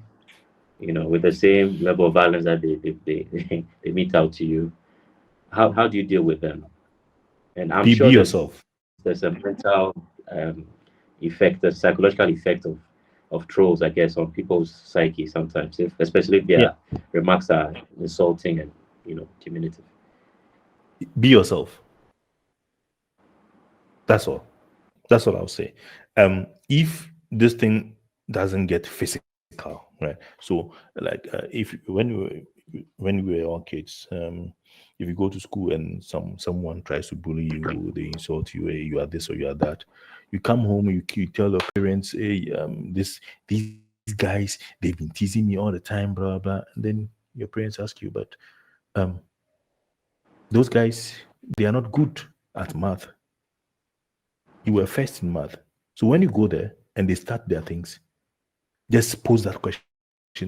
With the same level of violence that they mete out to you? How do you deal with them? And I'm sure yourself. There's a mental effect, a psychological effect of trolls, I guess, on people's psyche sometimes, especially if their remarks are insulting and diminutive. Be yourself. That's all. That's what I'll say. If this thing doesn't get physical, right? So, like, if when we were all kids, if you go to school and someone tries to bully you, they insult you, hey, you are this or you are that, you come home, you tell your parents, hey, these guys, they've been teasing me all the time, blah blah. And then your parents ask you, but those guys, they are not good at math. You were first in math. So when you go there and they start their things, just pose that question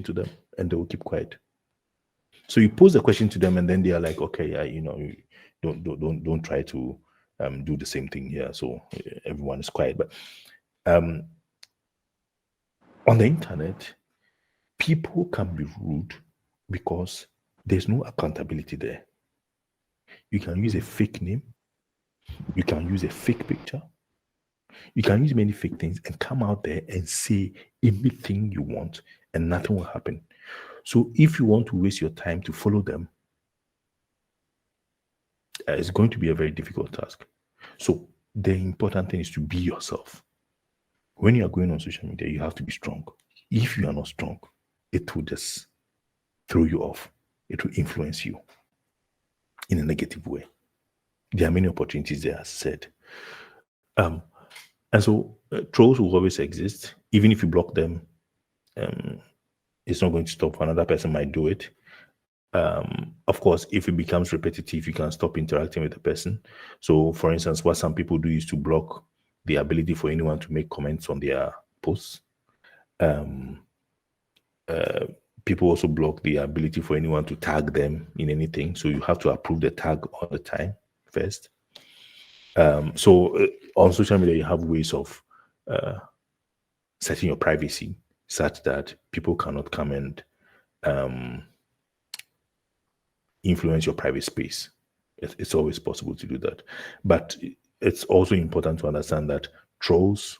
to them and they will keep quiet. So you pose the question to them and then they are like, okay, don't try to do the same thing here. So everyone is quiet. But on the internet, people can be rude because there's no accountability there. You can use a fake name. You can use a fake picture. You can use many fake things and come out there and say anything you want and nothing will happen. So if you want to waste your time to follow them, it's going to be a very difficult task. So the important thing is to be yourself. When you are going on social media, you have to be strong. If you are not strong, it will just throw you off. It will influence you in a negative way. There are many opportunities there, as said. And so trolls will always exist. Even if you block them, it's not going to stop. Another person might do it. Of course, if it becomes repetitive, you can stop interacting with the person. So, for instance, what some people do is to block the ability for anyone to make comments on their posts. People also block the ability for anyone to tag them in anything. So you have to approve the tag all the time first. So on social media, you have ways of setting your privacy such that people cannot come and influence your private space. It's always possible to do that. But it's also important to understand that trolls,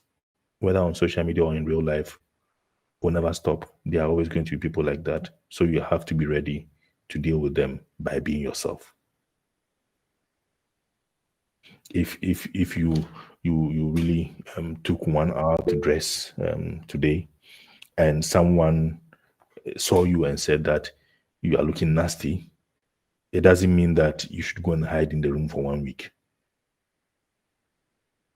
whether on social media or in real life, will never stop. There are always going to be people like that. So you have to be ready to deal with them by being yourself. If you really took 1 hour to dress today and someone saw you and said that you are looking nasty, it doesn't mean that you should go and hide in the room for 1 week.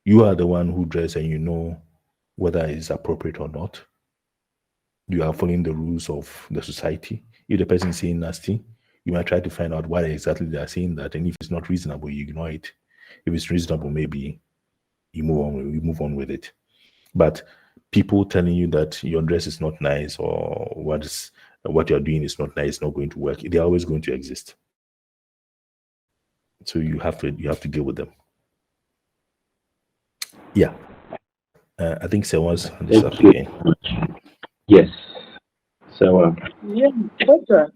You are the one who dressed and you know whether it's appropriate or not. You are following the rules of the society. If the person is saying nasty, you might try to find out why exactly they are saying that, and if it's not reasonable, you ignore it. If it's reasonable, maybe you move on with it. But people telling you that your dress is not nice or what you're doing is not nice, not going to work, they're always going to exist. So you have to deal with them. Yeah. I think someone's on this up again. Yes. So Yeah, doctor.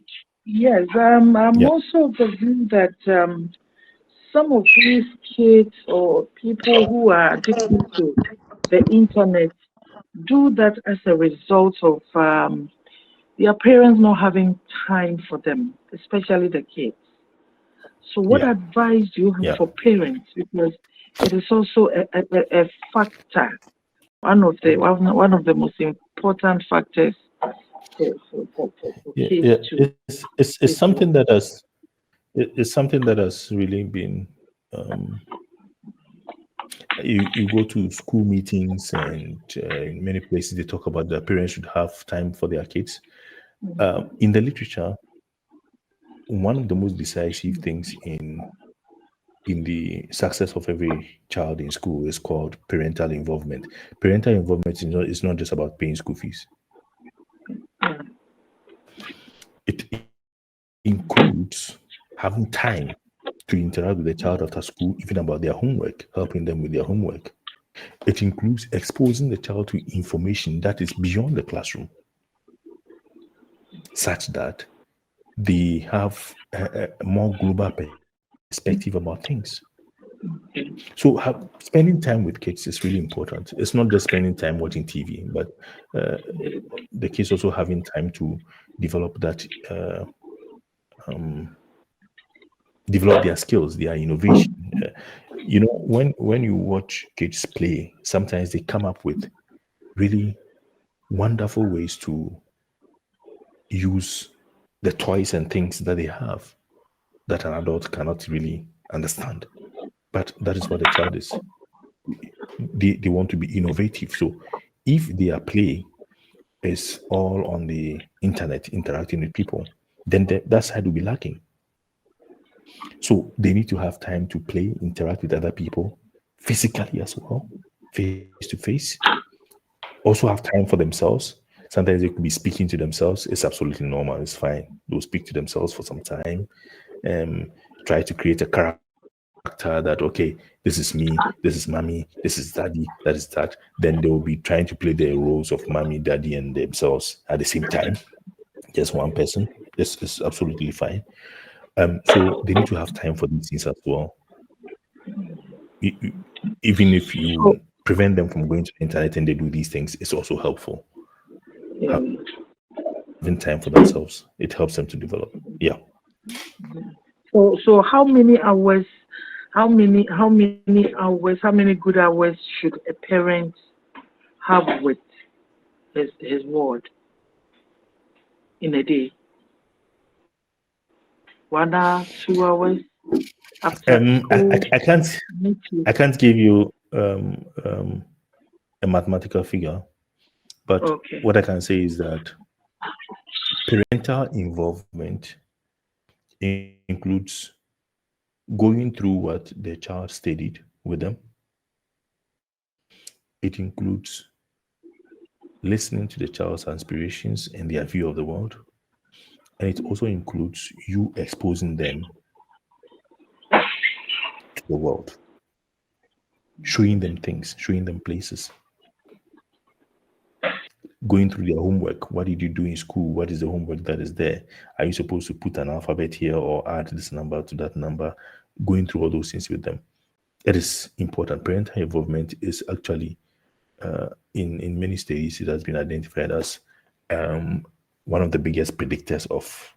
Yes, I'm also of the view that some of these kids or people who are addicted to the internet do that as a result of their parents not having time for them, especially the kids. So, what advice do you have for parents? Because it is also a factor, one of the most important factors for kids to. It's something that has really been. You go to school meetings and in many places they talk about that parents should have time for their kids. In the literature, one of the most decisive things in the success of every child in school is called parental involvement. Parental involvement is not just about paying school fees. It includes having time to interact with the child after school, even about their homework, helping them with their homework. It includes exposing the child to information that is beyond the classroom, such that they have a more global perspective about things. So spending time with kids is really important. It's not just spending time watching TV, but the kids also having time to develop that, develop their skills, their innovation. When you watch kids play, sometimes they come up with really wonderful ways to use the toys and things that they have that an adult cannot really understand. But that is what a child is. They want to be innovative. So if their play is all on the internet, interacting with people, then that side will be lacking. So they need to have time to play, interact with other people physically as well, face to face. Also have time for themselves. Sometimes they could be speaking to themselves. It's absolutely normal. It's fine. They'll speak to themselves for some time. Try to create a character that, okay, this is me, this is mommy, this is daddy, that is that. Then they will be trying to play the roles of mommy, daddy, and themselves at the same time. Just one person. This is absolutely fine. So they need to have time for these things as well. Even if you prevent them from going to the internet and they do these things, it's also helpful. Having time for themselves, it helps them to develop. Yeah. So how many hours? How many good hours should a parent have with his ward in a day? 1 hour, 2 hours? After I can't give you a mathematical figure, but what I can say is that parental involvement includes going through what the child studied with them. It includes listening to the child's aspirations and their view of the world. And it also includes you exposing them to the world, showing them things, showing them places, going through their homework. What did you do in school? What is the homework that is there? Are you supposed to put an alphabet here or add this number to that number? Going through all those things with them. It is important. Parental involvement is actually, in many studies, it has been identified as one of the biggest predictors of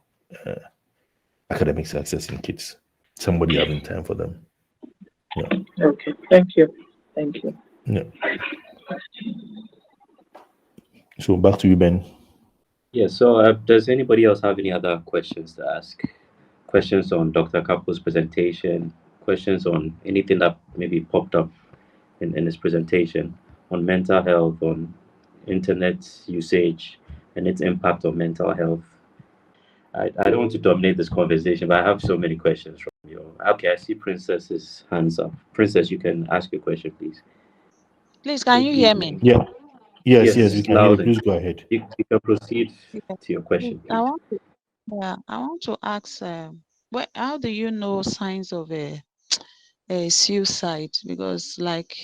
academic success in kids. Somebody having time for them. Yeah. Okay. Thank you. Yeah. So back to you, Ben. Yeah. So does anybody else have any other questions to ask? Questions on Dr. Akakpo's presentation? Questions on anything that maybe popped up in his presentation? on mental health, on internet usage, and its impact on mental health. I don't want to dominate this conversation, but I have so many questions from you. Okay, I see Princess's hands up. Princess, you can ask your question, please. Please, can you hear me? Yeah. Yes, we Yes, can hear loud you. and Please go ahead. you can proceed Yeah. to your question, I please. want to, I want to ask, how do you know signs of a suicide? Because like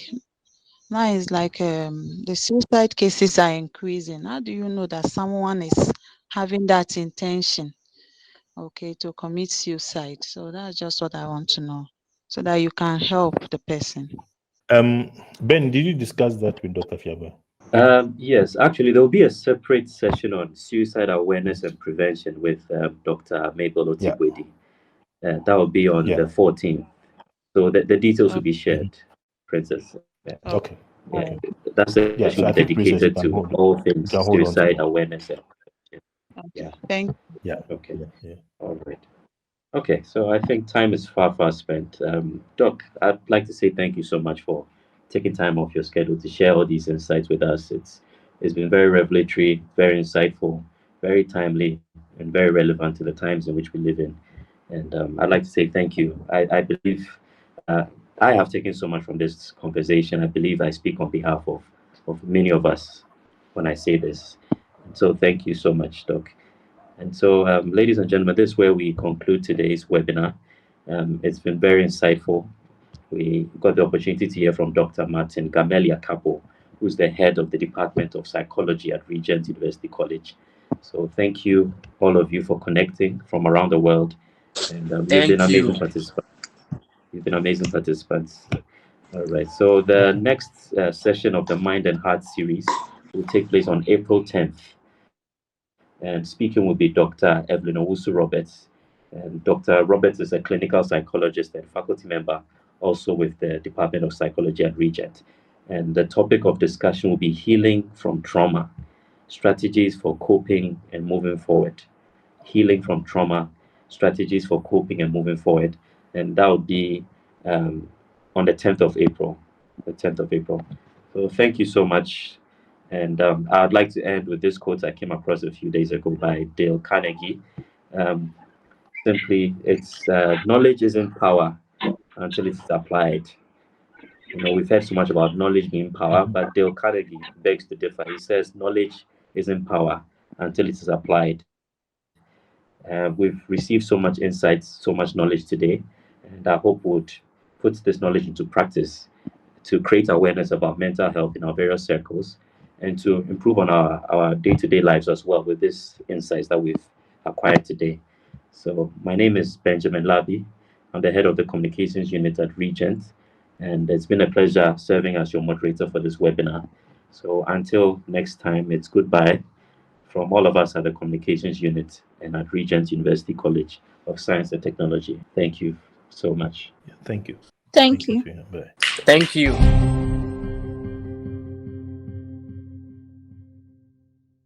now it's like the suicide cases are increasing. How do you know that someone is having that intention, okay, to commit suicide? So that's just what I want to know, so that you can help the person. Ben, did you discuss that with Dr. Fiaba? Yes, actually, there will be a separate session on suicide awareness and prevention with Dr. Mabel Yeah. Otigwedi. That will be on Yeah. the 14th. So the details will be Okay. shared, Princess. Yeah. Okay. Yeah. Okay. That session Yeah, so will I be think Princess, you dedicated can to hold all things on to suicide that. awareness. And, Okay. yeah. Thank Yeah. Okay. Yeah. All right. Okay, so I think time is far spent. Doc, I'd like to say thank you so much for taking time off your schedule to share all these insights with us. It's been very revelatory, very insightful, very timely, and very relevant to the times in which we live in. And I'd like to say thank you. I believe uh, I have taken so much from this conversation. I believe I speak on behalf of many of us when I say this. So thank you so much, Doc. And so, ladies and gentlemen, this is where we conclude today's webinar. It's been very insightful. We got the opportunity to hear from Dr. Martin Gameli Akakpo, who's the head of the Department of Psychology at Regent University College. So thank you, all of you, for connecting from around the world. And you've been Thank you. amazing participants. You've been amazing participants. All right. So the next session of the Mind and Heart series will take place on April 10th. And speaking will be Dr. Evelyn Owusu Roberts. And Dr. Roberts is a clinical psychologist and faculty member, also with the Department of Psychology at Regent. And the topic of discussion will be healing from trauma, strategies for coping and moving forward. Healing from trauma, strategies for coping and moving forward. And that will be um, on the 10th of April. The 10th of April. So thank you so much. And I'd like to end with this quote I came across a few days ago by Dale Carnegie. Um, Simply, it's knowledge isn't power until it's applied. We've heard so much about knowledge being power, but Dale Carnegie begs to differ. He says knowledge isn't power until it is applied. We've received so much insights, so much knowledge today, and I hope would put this knowledge into practice to create awareness about mental health in our various circles and to improve on our day-to-day lives as well with these insights that we've acquired today. So my name is Benjamin Labi. I'm the head of the communications unit at Regent, and it's been a pleasure serving as your moderator for this webinar. So until next time, it's goodbye from all of us at the communications unit and at Regent University College of Science and Technology. Thank you so much. Thank you. Thank you. Bye. Thank you.